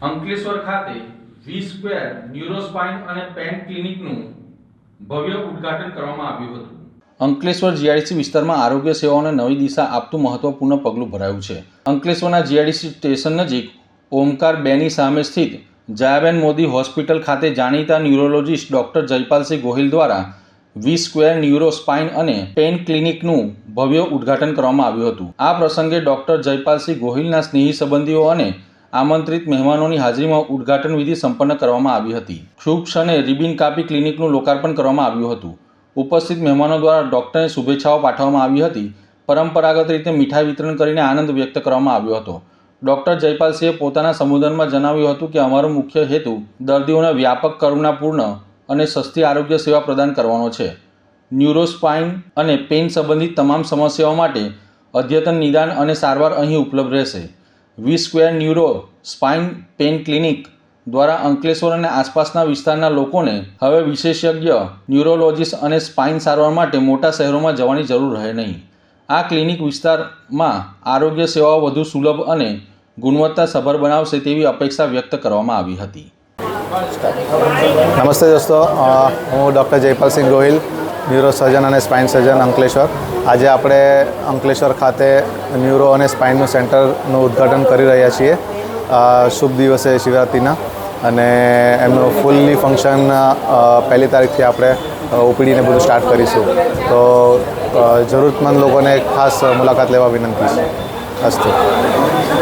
અંકલેશ્વર ખાતે V² ન્યુરોસ્પાઇન અને પેન ક્લિનિકનું ભવ્ય ઉદ્ઘાટન કરવામાં આવ્યું હતું। અંકલેશ્વર જીઆઈડીસી વિસ્તારમાં આરોગ્ય સેવાઓને નવી દિશા આપતું મહત્વપૂર્ણ પગલું ભરાયું છે। અંકલેશ્વરના જીઆઈડીસી સ્ટેશન નજીક ઓમકાર 2 ની સામે સ્થિત જયાબેન મોદી હોસ્પિટલ ખાતે જાણીતા ન્યુરોલોજિસ્ટ ડૉક્ટર જયપાલસિંહ ગોહિલ દ્વારા V² ન્યુરો સ્પાઇન અને પેન ક્લિનિકનું ભવ્ય ઉદ્ઘાટન કરવામાં આવ્યું હતું। આ પ્રસંગે ડૉક્ટર જયપાલસિંહ ગોહિલના સ્નેહી સંબંધીઓ અને આમંત્રિત મહેમાનોની હાજરીમાં ઉદ્ઘાટન વિધિ સંપન્ન કરવામાં આવી હતી। શુભ ક્ષણે રિબિન કાપી ક્લિનિકનું લોકાર્પણ કરવામાં આવ્યું હતું। ઉપસ્થિત મહેમાનો દ્વારા ડૉક્ટરને શુભેચ્છાઓ પાઠવવામાં આવી હતી। પરંપરાગત રીતે મીઠાઈ વિતરણ કરીને આનંદ વ્યક્ત કરવામાં આવ્યો હતો। ડૉક્ટર જયપાલસિંહે પોતાના સંબોધનમાં જણાવ્યું હતું કે અમારો મુખ્ય હેતુ દર્દીઓને વ્યાપક કરુણાપૂર્ણ અને સસ્તી આરોગ્ય સેવા પ્રદાન કરવાનો છે। ન્યુરોસ્પાઇન અને પેન સંબંધિત તમામ સમસ્યાઓ માટે અદ્યતન નિદાન અને સારવાર અહીં ઉપલબ્ધ રહેશે। V² neuro spine pen clinic દ્વારા અંકલેશ્વર અને આસપાસના વિસ્તારના લોકોને હવે વિશેષજ્ઞ ન્યુરોલોજીસ્ટ અને સ્પાઇન સારવાર માટે મોટા શહેરોમાં જવાની જરૂર રહે નહીં। આ ક્લિનિક વિસ્તારમાં આરોગ્ય સેવાઓ વધુ સુલભ અને ગુણવત્તાસભર બનાવશે તેવી અપેક્ષા વ્યક્ત કરવામાં આવી હતી। નમસ્તે દોસ્તો, હું doctor Jaypalsinh Gohil, neuro surgeon અને સ્પાઇન સર્જન અંકલેશ્વર। આજે આપણે અંકલેશ્વર ખાતે ન્યુરો અને સ્પાઇનનું સેન્ટરનું ઉદ્ઘાટન કરી રહ્યા છીએ શુભ દિવસે શિવરાત્રિના, અને એમનું ફૂલ્લી ફંક્શન 1 તારીખથી આપણે ઓપીડીને બધું સ્ટાર્ટ કરીશું। તો જરૂરતમંદ લોકોને ખાસ મુલાકાત લેવા વિનંતી છે। અસ્તુ।